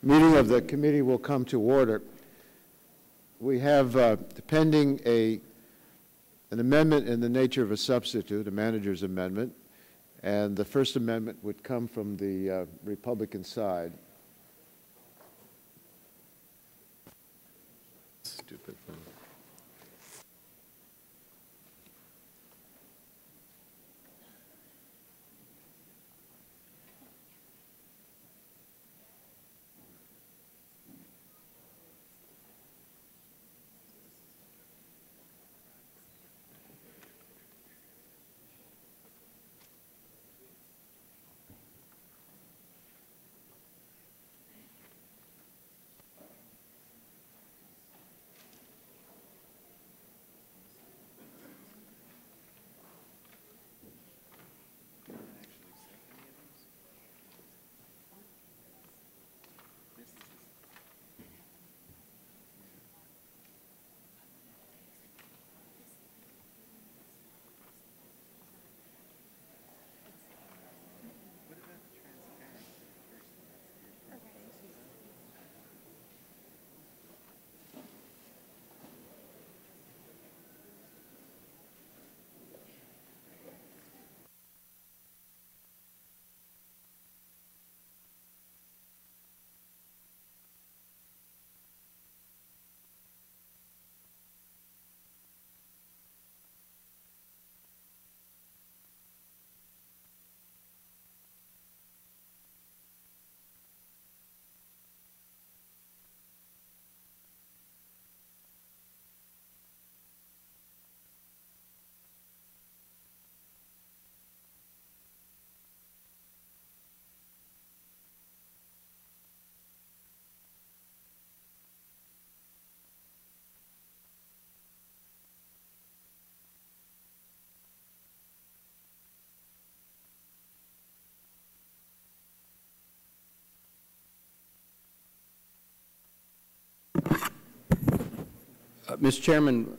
Meeting of the committee will come to order. We have pending an amendment in the nature of a substitute, a manager's amendment, and the first amendment would come from the Republican side. Stupid thing. Mr. Chairman,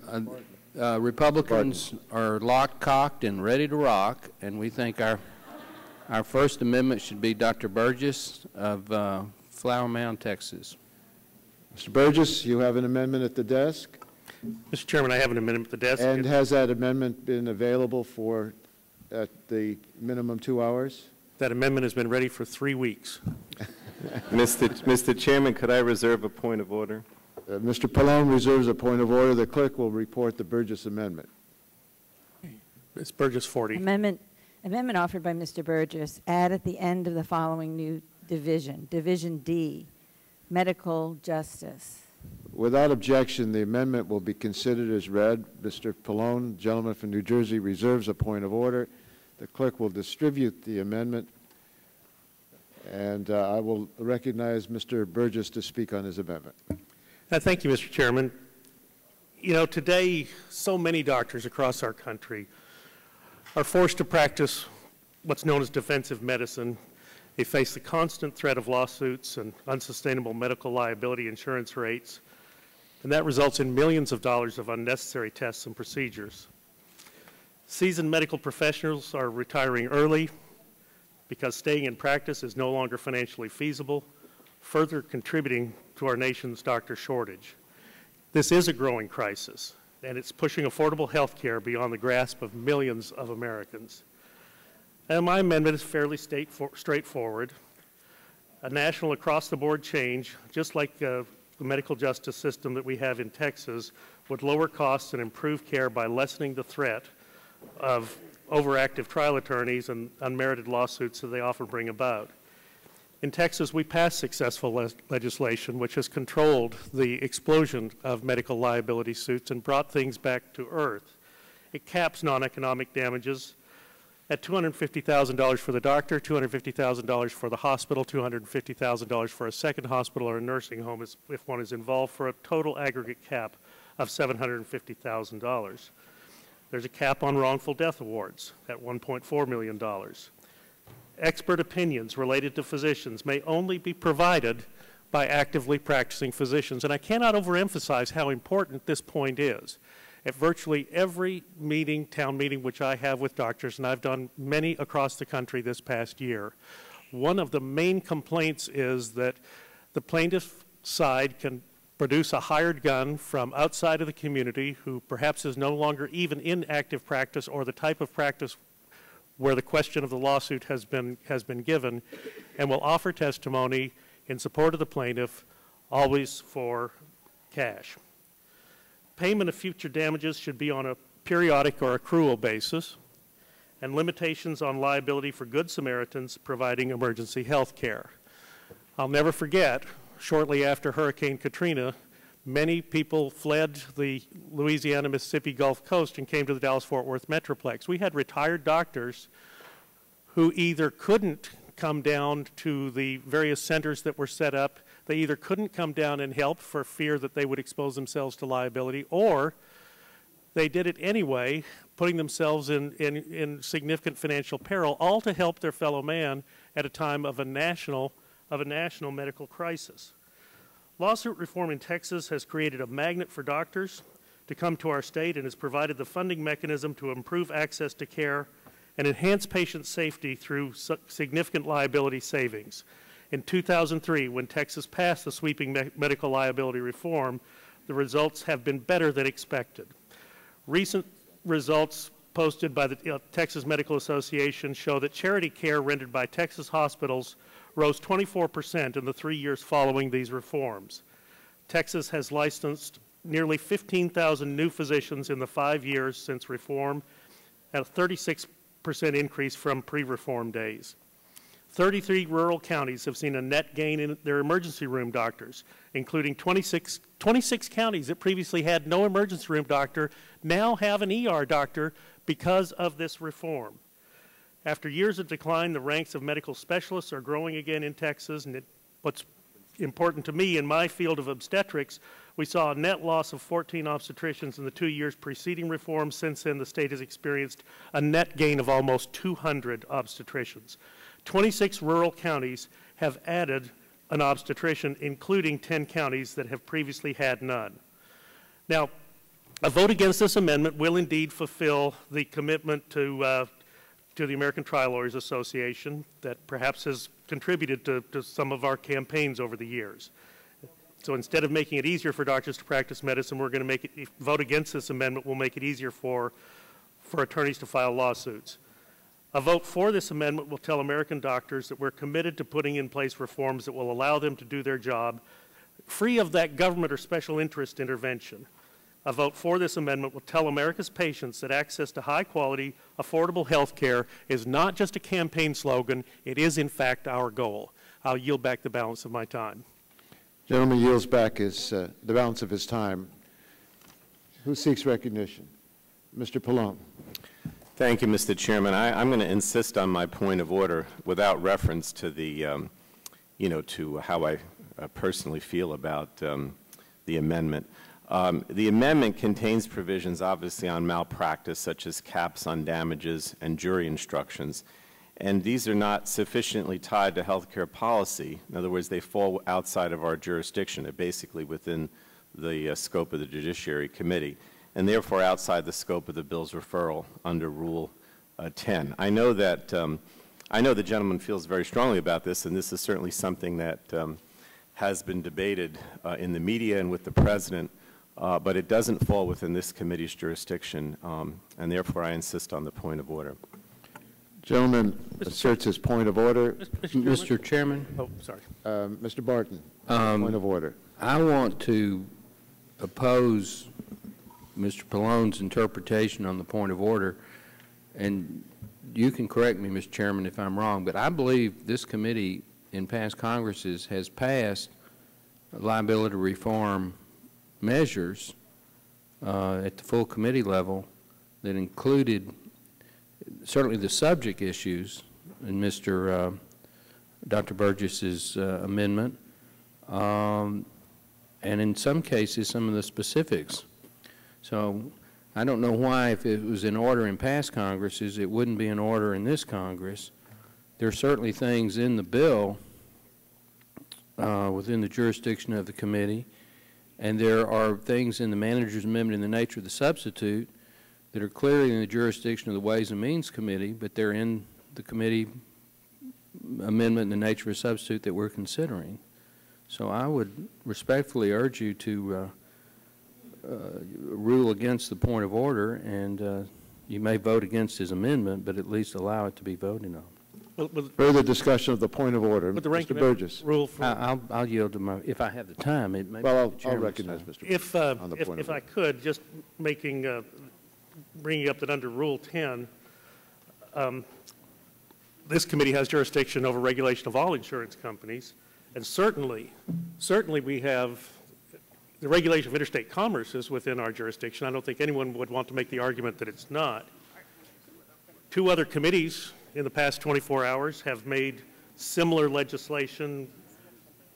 Republicans are locked, cocked, and ready to rock, and we think our first amendment should be Dr. Burgess of Flower Mound, Texas. Mr. Burgess, you have an amendment at the desk? Mr. Chairman, I have an amendment at the desk. And has that amendment been available for at the minimum 2 hours? That amendment has been ready for 3 weeks. Mr. Chairman, could I reserve a point of order? Mr. Pallone reserves a point of order. The clerk will report the Burgess amendment. Ms. Burgess, 40. Amendment offered by Mr. Burgess, add at the end of the following new division, Division D, Medical Justice. Without objection, the amendment will be considered as read. Mr. Pallone, gentleman from New Jersey, reserves a point of order. The clerk will distribute the amendment, and I will recognize Mr. Burgess to speak on his amendment. Thank you, Mr. Chairman. You know, today, so many doctors across our country are forced to practice what's known as defensive medicine. They face the constant threat of lawsuits and unsustainable medical liability insurance rates, and that results in millions of dollars of unnecessary tests and procedures. Seasoned medical professionals are retiring early because staying in practice is no longer financially feasible, further contributing to our nation's doctor shortage. This is a growing crisis, and it's pushing affordable health care beyond the grasp of millions of Americans. And my amendment is fairly straightforward. A national across-the-board change, just like the medical justice system that we have in Texas, would lower costs and improve care by lessening the threat of overactive trial attorneys and unmerited lawsuits that they often bring about. In Texas, we passed successful legislation which has controlled the explosion of medical liability suits and brought things back to earth. It caps non-economic damages at $250,000 for the doctor, $250,000 for the hospital, $250,000 for a second hospital or a nursing home if one is involved, for a total aggregate cap of $750,000. There's a cap on wrongful death awards at $1.4 million. Expert opinions related to physicians may only be provided by actively practicing physicians. And I cannot overemphasize how important this point is. At virtually every meeting, town meeting, which I have with doctors, and I've done many across the country this past year, one of the main complaints is that the plaintiff side can produce a hired gun from outside of the community who perhaps is no longer even in active practice or the type of practice where the question of the lawsuit has been given, and will offer testimony in support of the plaintiff, always for cash. Payment of future damages should be on a periodic or accrual basis, and limitations on liability for Good Samaritans providing emergency health care. I'll never forget, shortly after Hurricane Katrina, many people fled the Louisiana, Mississippi Gulf Coast and came to the Dallas-Fort Worth Metroplex. We had retired doctors who either couldn't come down to the various centers that were set up, they either couldn't come down and help for fear that they would expose themselves to liability, or they did it anyway, putting themselves in significant financial peril, all to help their fellow man at a time of a national medical crisis. Lawsuit reform in Texas has created a magnet for doctors to come to our state and has provided the funding mechanism to improve access to care and enhance patient safety through significant liability savings. In 2003, when Texas passed the sweeping medical liability reform, the results have been better than expected. Recent results posted by the Texas Medical Association show that charity care rendered by Texas hospitals rose 24% in the 3 years following these reforms. Texas has licensed nearly 15,000 new physicians in the 5 years since reform, at a 36% increase from pre-reform days. 33 rural counties have seen a net gain in their emergency room doctors, including 26 counties that previously had no emergency room doctor now have an ER doctor because of this reform. After years of decline, the ranks of medical specialists are growing again in Texas, and what's important to me in my field of obstetrics, we saw a net loss of 14 obstetricians in the 2 years preceding reform. Since then, the state has experienced a net gain of almost 200 obstetricians. 26 rural counties have added an obstetrician, including 10 counties that have previously had none. Now, a vote against this amendment will indeed fulfill the commitment to the American Trial Lawyers Association that perhaps has contributed to some of our campaigns over the years. So instead of making it easier for doctors to practice medicine, we're going to vote against this amendment will make it easier for attorneys to file lawsuits. A vote for this amendment will tell American doctors that we're committed to putting in place reforms that will allow them to do their job free of that government or special interest intervention. A vote for this amendment will tell America's patients that access to high-quality, affordable health care is not just a campaign slogan, it is in fact our goal. I'll yield back the balance of my time. Gentleman yields back the balance of his time. Who seeks recognition? Mr. Pallone. Thank you, Mr. Chairman. I'm going to insist on my point of order without reference to the, to how I personally feel about the amendment. The amendment contains provisions, obviously, on malpractice, such as caps on damages and jury instructions. And these are not sufficiently tied to health care policy. In other words, they fall outside of our jurisdiction. They're basically within the scope of the Judiciary Committee, and therefore outside the scope of the bill's referral under Rule 10. I know that the gentleman feels very strongly about this, and this is certainly something that has been debated in the media and with the President, but it doesn't fall within this committee's jurisdiction, and therefore I insist on the point of order. Gentleman asserts his point of order. Mr. Chairman? Oh, sorry. Mr. Barton, point of order. I want to oppose Mr. Pallone's interpretation on the point of order, and you can correct me, Mr. Chairman, if I'm wrong, but I believe this committee in past Congresses has passed liability reform measures at the full committee level that included certainly the subject issues in Dr. Burgess's amendment, and in some cases some of the specifics. So I don't know why, if it was in order in past Congresses, it wouldn't be in order in this Congress. There are certainly things in the bill within the jurisdiction of the committee, and there are things in the manager's amendment in the nature of the substitute that are clearly in the jurisdiction of the Ways and Means Committee, but they're in the committee amendment in the nature of a substitute that we're considering. So I would respectfully urge you to rule against the point of order, and you may vote against his amendment, but at least allow it to be voted on. Further discussion of the point of order. With the Mr. Burgess. Rule for, I'll yield to my, if I have the time, it may be Well, the I'll chairman's recognize time. Mr. Burgess on the point if of I order. could, just bringing up that under Rule 10, this committee has jurisdiction over regulation of all insurance companies, and certainly we have the regulation of interstate commerce is within our jurisdiction. I don't think anyone would want to make the argument that it's not. Two other committees in the past 24 hours have made similar legislation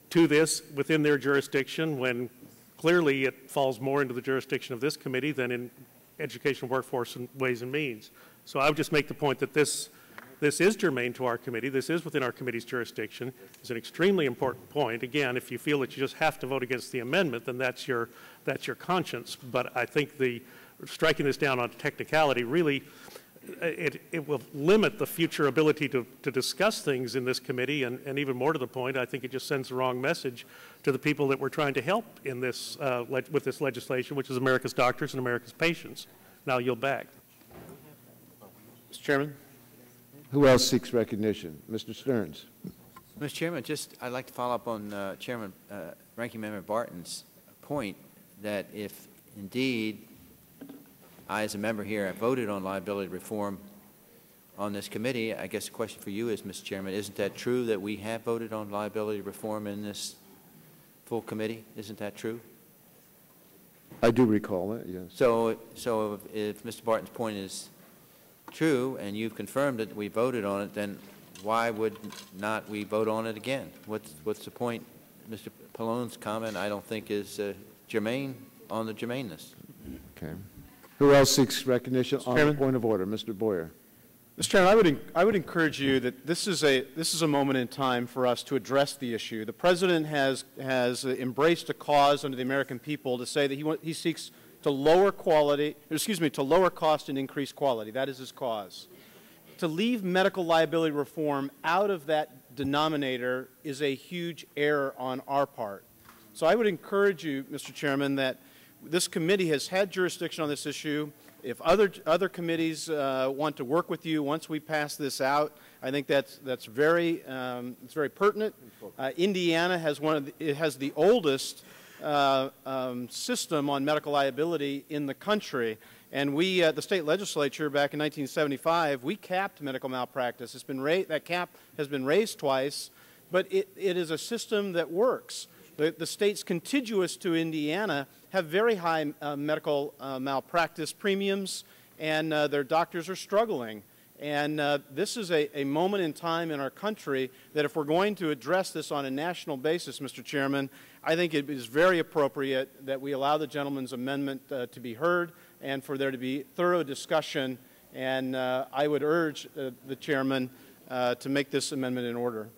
to this within their jurisdiction, when clearly it falls more into the jurisdiction of this committee than in Education, Workforce, and Ways and Means. So I would just make the point that this is germane to our committee. This is within our committee's jurisdiction. It's an extremely important point. Again, if you feel that you just have to vote against the amendment, then that's your conscience. But I think the striking this down on technicality really it will limit the future ability to discuss things in this committee, and even more to the point, I think it just sends the wrong message to the people that we're trying to help in this with this legislation, which is America's doctors and America's patients. Now I'll yield back. Mr. Chairman. Who else seeks recognition? Mr. Stearns. Mr. Chairman, I'd like to follow up on Ranking Member Barton's point that if indeed I, as a member here, have voted on liability reform on this committee, I guess the question for you is, Mr. Chairman, isn't that true that we have voted on liability reform in this full committee? Isn't that true? I do recall that, yes. So if Mr. Barton's point is true and you've confirmed that we voted on it, then why would not we vote on it again? What's the point? Mr. Pallone's comment, I don't think, is germane on the germaneness. Okay. Who else seeks recognition on the Chairman? point of order? Mr. Boyer. Mr. Chairman, I would encourage you that this is a moment in time for us to address the issue. The President has embraced a cause under the American people to say that he seeks to lower cost and increase quality. That is his cause. To leave medical liability reform out of that denominator is a huge error on our part. So I would encourage you, Mr. Chairman, that this committee has had jurisdiction on this issue. If other committees want to work with you once we pass this out, I think that's very pertinent. Indiana has has the oldest system on medical liability in the country, and we at the state legislature back in 1975 we capped medical malpractice. That cap has been raised twice, but it is a system that works. The states contiguous to Indiana have very high medical malpractice premiums, and their doctors are struggling. And this is a moment in time in our country that if we're going to address this on a national basis, Mr. Chairman, I think it is very appropriate that we allow the gentleman's amendment to be heard and for there to be thorough discussion. And I would urge the Chairman to make this amendment in order.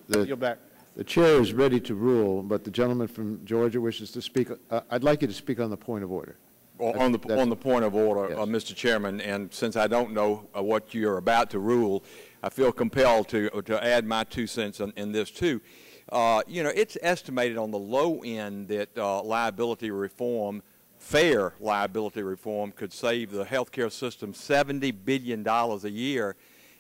Yield back. The chair is ready to rule, but the gentleman from Georgia wishes to speak. I'd like you to speak on the point of order. On the point of order, yes. Mr. Chairman, and since I don't know what you're about to rule, I feel compelled to add my 2 cents in this too. You know, it's estimated on the low end that liability reform, fair liability reform, could save the healthcare system $70 billion a year.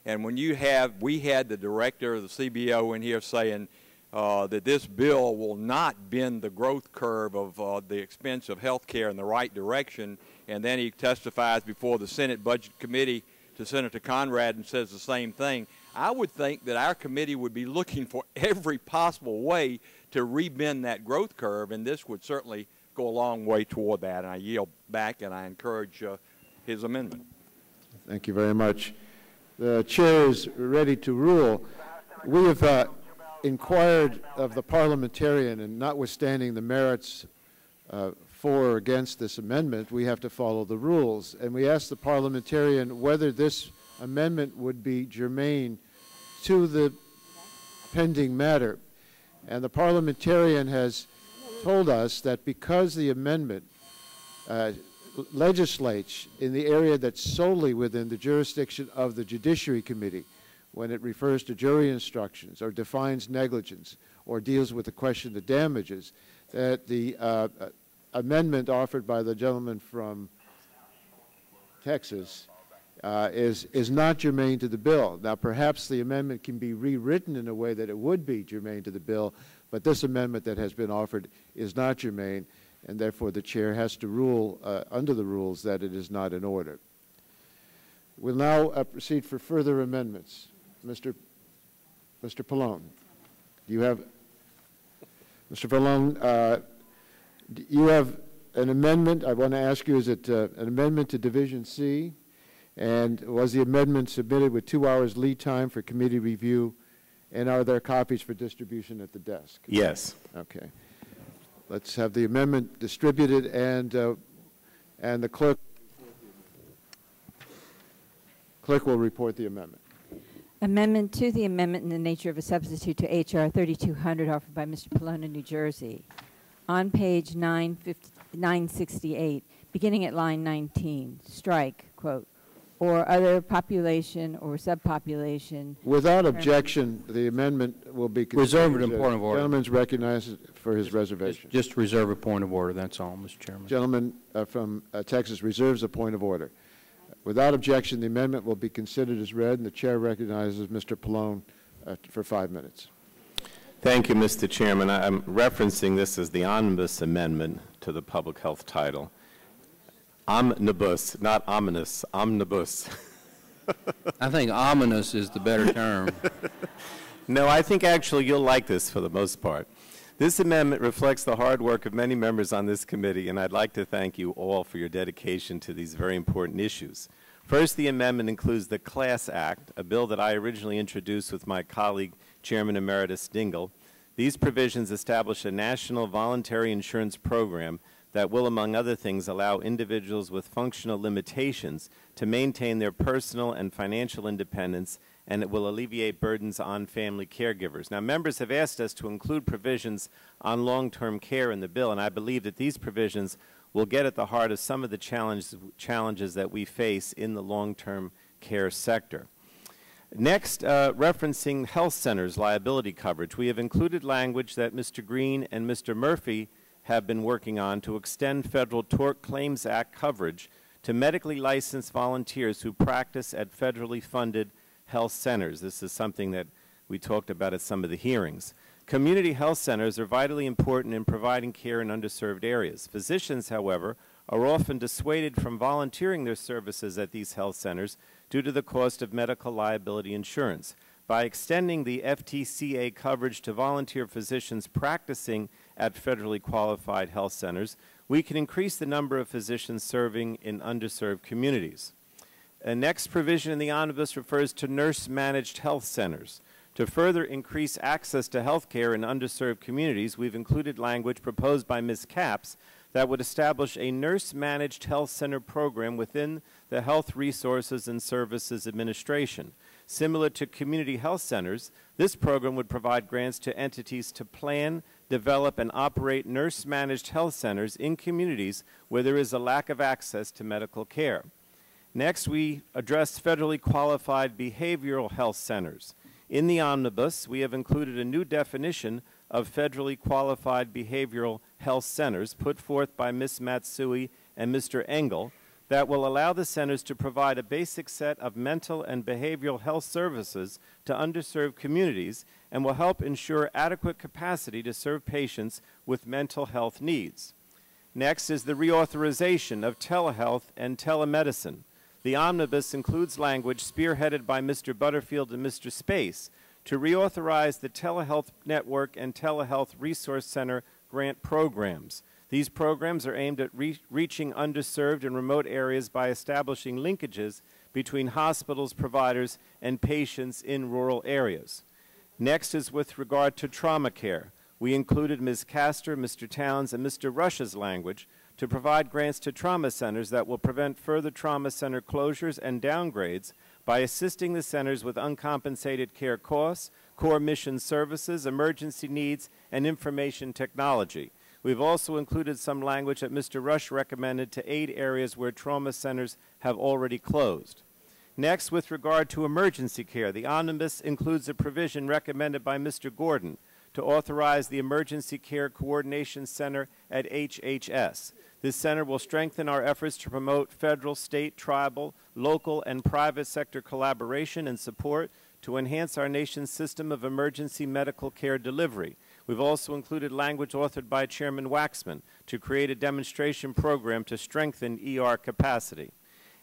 And when we had the director of the CBO in here saying that this bill will not bend the growth curve of the expense of health care in the right direction, and then he testifies before the Senate Budget Committee to Senator Conrad and says the same thing, I would think that our committee would be looking for every possible way to rebend that growth curve, and this would certainly go a long way toward that. And I yield back, and I encourage his amendment. Thank you very much. The chair is ready to rule. We have inquired of the parliamentarian, and notwithstanding the merits for or against this amendment, we have to follow the rules. And we asked the parliamentarian whether this amendment would be germane to the pending matter. And the parliamentarian has told us that because the amendment legislates in the area that's solely within the jurisdiction of the Judiciary Committee, when it refers to jury instructions or defines negligence or deals with the question of damages, that the amendment offered by the gentleman from Texas is not germane to the bill. Now, perhaps the amendment can be rewritten in a way that it would be germane to the bill, but this amendment that has been offered is not germane, and therefore the chair has to rule under the rules that it is not in order. We'll now proceed for further amendments. Mr. Pallone, you have, Mr. Pallone, you have an amendment. I want to ask you, is it an amendment to Division C? And was the amendment submitted with 2 hours lead time for committee review? And are there copies for distribution at the desk? Yes. Okay. Let's have the amendment distributed, and the clerk will report the amendment. Amendment to the amendment in the nature of a substitute to H.R. 3200 offered by Mr. Pallone, New Jersey. On page 968, beginning at line 19, strike, quote, or other population or subpopulation. Without objection, the amendment will be considered. Reserve a point of order. The gentleman's recognized for his reservation. Just reserve a point of order, that's all, Mr. Chairman. Gentleman from Texas reserves a point of order. Without objection, the amendment will be considered as read, and the chair recognizes Mr. Pallone for 5 minutes. Thank you, Mr. Chairman. I'm referencing this as the omnibus amendment to the public health title. Omnibus, not ominous, omnibus. I think ominous is the better term. No, I think actually you'll like this for the most part. This amendment reflects the hard work of many members on this committee, and I'd like to thank you all for your dedication to these very important issues. First, the amendment includes the Class Act, a bill that I originally introduced with my colleague, Chairman Emeritus Dingell. These provisions establish a national voluntary insurance program that will, among other things, allow individuals with functional limitations to maintain their personal and financial independence, and it will alleviate burdens on family caregivers. Now, members have asked us to include provisions on long-term care in the bill, and I believe that these provisions will get at the heart of some of the challenges that we face in the long-term care sector. Next, referencing health centers' liability coverage, we have included language that Mr. Green and Mr. Murphy have been working on to extend Federal Tort Claims Act coverage to medically licensed volunteers who practice at federally funded health centers. This is something that we talked about at some of the hearings. Community health centers are vitally important in providing care in underserved areas. Physicians, however, are often dissuaded from volunteering their services at these health centers due to the cost of medical liability insurance. By extending the FTCA coverage to volunteer physicians practicing at federally qualified health centers, we can increase the number of physicians serving in underserved communities. A next provision in the omnibus refers to nurse-managed health centers. To further increase access to health care in underserved communities, we've included language proposed by Ms. Capps that would establish a nurse-managed health center program within the Health Resources and Services Administration. Similar to community health centers, this program would provide grants to entities to plan, develop, and operate nurse-managed health centers in communities where there is a lack of access to medical care. Next, we address federally qualified behavioral health centers. In the omnibus, we have included a new definition of federally qualified behavioral health centers put forth by Ms. Matsui and Mr. Engel that will allow the centers to provide a basic set of mental and behavioral health services to underserved communities and will help ensure adequate capacity to serve patients with mental health needs. Next is the reauthorization of telehealth and telemedicine. The omnibus includes language spearheaded by Mr. Butterfield and Mr. Space to reauthorize the Telehealth Network and Telehealth Resource Center grant programs. These programs are aimed at reaching underserved and remote areas by establishing linkages between hospitals, providers, and patients in rural areas. Next is with regard to trauma care. We included Ms. Castor, Mr. Towns, and Mr. Rush's language to provide grants to trauma centers that will prevent further trauma center closures and downgrades by assisting the centers with uncompensated care costs, core mission services, emergency needs, and information technology. We've also included some language that Mr. Rush recommended to aid areas where trauma centers have already closed. Next, with regard to emergency care, the omnibus includes a provision recommended by Mr. Gordon to authorize the Emergency Care Coordination Center at HHS. This center will strengthen our efforts to promote federal, state, tribal, local, and private sector collaboration and support to enhance our nation's system of emergency medical care delivery. We've also included language authored by Chairman Waxman to create a demonstration program to strengthen ER capacity.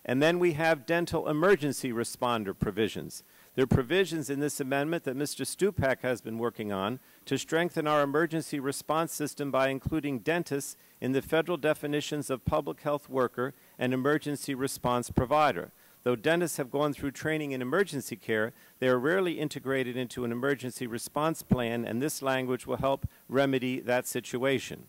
And then we have dental emergency responder provisions. There are provisions in this amendment that Mr. Stupak has been working on to strengthen our emergency response system by including dentists in the federal definitions of public health worker and emergency response provider. Though dentists have gone through training in emergency care, they are rarely integrated into an emergency response plan, and this language will help remedy that situation.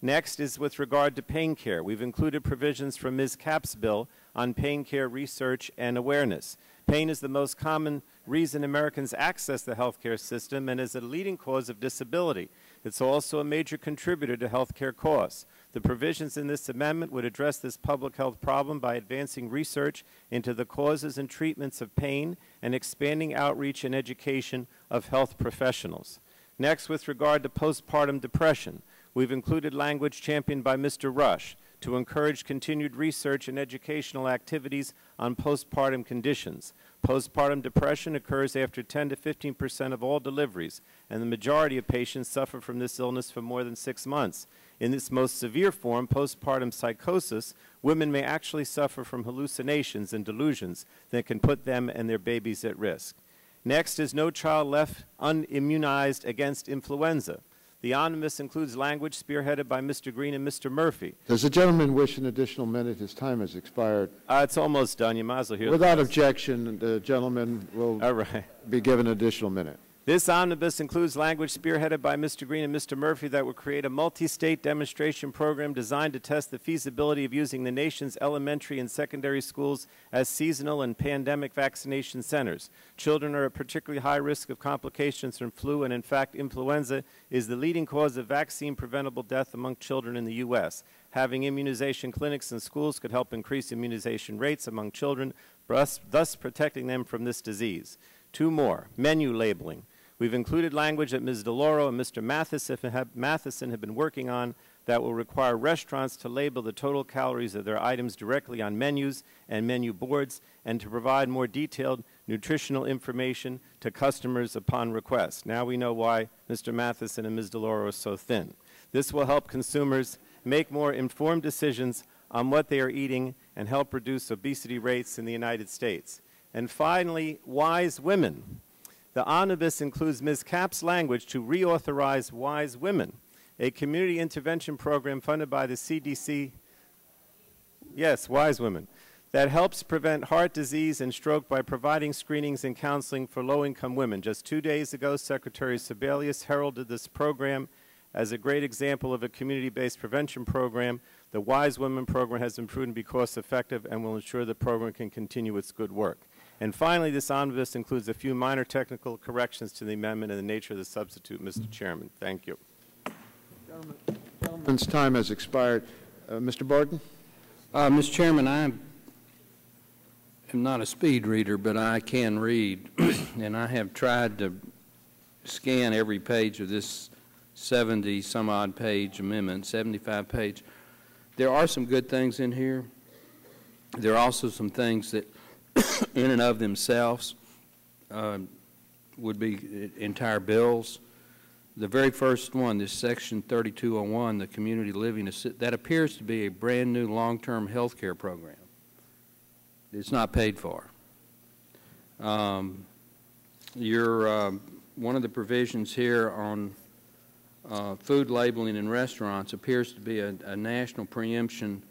Next is with regard to pain care. We've included provisions from Ms. Kapp's bill on pain care research and awareness. Pain is the most common reason Americans access the health care system and is a leading cause of disability. It's also a major contributor to health care costs. The provisions in this amendment would address this public health problem by advancing research into the causes and treatments of pain and expanding outreach and education of health professionals. Next, with regard to postpartum depression, we've included language championed by Mr. Rush to encourage continued research and educational activities on postpartum conditions. Postpartum depression occurs after 10 to 15% of all deliveries, and the majority of patients suffer from this illness for more than 6 months. In this most severe form, postpartum psychosis, women may actually suffer from hallucinations and delusions that can put them and their babies at risk. Next is no child left unimmunized against influenza. The omnibus includes language spearheaded by Mr. Green and Mr. Murphy. Does the gentleman wish an additional minute? His time has expired. It's almost done. You might as well hear Without objection, the gentleman will be given an additional minute. This omnibus includes language spearheaded by Mr. Green and Mr. Murphy that will create a multi-state demonstration program designed to test the feasibility of using the nation's elementary and secondary schools as seasonal and pandemic vaccination centers. Children are at particularly high risk of complications from flu, and in fact, influenza is the leading cause of vaccine-preventable death among children in the U.S. Having immunization clinics in schools could help increase immunization rates among children, thus protecting them from this disease. Two more, menu labeling. We've included language that Ms. DeLauro and Mr. Matheson have been working on that will require restaurants to label the total calories of their items directly on menus and menu boards and to provide more detailed nutritional information to customers upon request. Now we know why Mr. Matheson and Ms. DeLauro are so thin. This will help consumers make more informed decisions on what they are eating and help reduce obesity rates in the United States. And finally, wise women. The omnibus includes Ms. Kapp's language to reauthorize Wise Women, a community intervention program funded by the CDC, yes, Wise Women, that helps prevent heart disease and stroke by providing screenings and counseling for low-income women. Just 2 days ago, Secretary Sebelius heralded this program as a great example of a community-based prevention program. The Wise Women program has been proven to be cost-effective and will ensure the program can continue its good work. And finally, this omnibus includes a few minor technical corrections to the amendment and the nature of the substitute, Mr. Chairman. Thank you. The gentleman's time has expired. Mr. Barton? Mr. Chairman, I am not a speed reader, but I can read, and I have tried to scan every page of this 70-some-odd page amendment, 75-page. There are some good things in here. There are also some things that in and of themselves would be entire bills. The very first one, this section 3201, the community living, that appears to be a brand new long-term health care program. It's not paid for. One of the provisions here on food labeling in restaurants appears to be a national preemption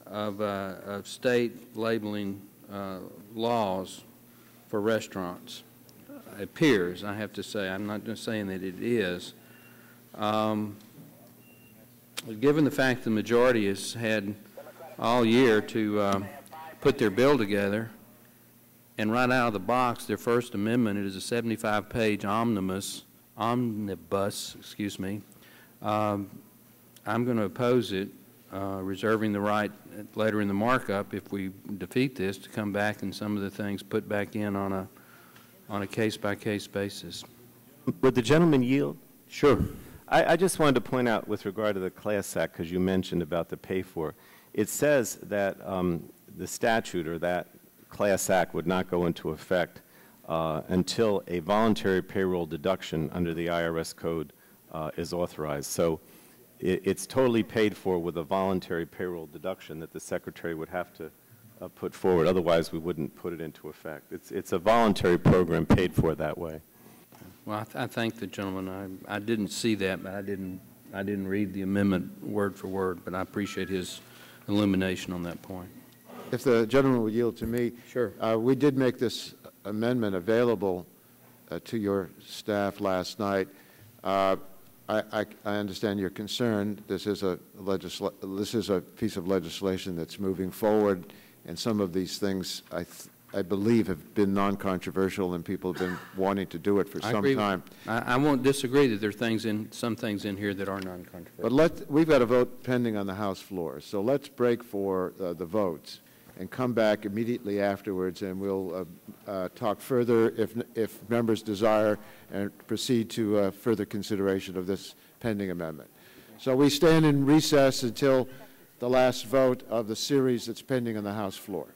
of state labeling laws for restaurants. It appears, I have to say. I'm not just saying that it is. Given the fact the majority has had all year to put their bill together, and right out of the box, their first amendment, it is a 75-page omnibus, excuse me. I'm going to oppose it. reserving the right later in the markup, if we defeat this, to come back and some of the things put back in on a case-by-case basis. Would the gentleman yield? Sure. I just wanted to point out with regard to the Class Act, because you mentioned about the pay-for, it says that the statute or that Class Act would not go into effect until a voluntary payroll deduction under the IRS code is authorized. So it's totally paid for with a voluntary payroll deduction that the Secretary would have to put forward. Otherwise, we wouldn't put it into effect. It's a voluntary program paid for that way. Well, I thank the gentleman. I didn't see that, but I didn't read the amendment word for word, but I appreciate his illumination on that point. If the gentleman would yield to me. Sure. We did make this amendment available to your staff last night. I understand your concern. This is a piece of legislation that's moving forward, and some of these things I believe have been non-controversial, and people have been wanting to do it for some time. I won't disagree that there are some things in here that are non-controversial. But we've got a vote pending on the House floor, so let's break for the votes and come back immediately afterwards, and we'll talk further if members desire, and proceed to further consideration of this pending amendment. So we stand in recess until the last vote of the series that's pending on the House floor.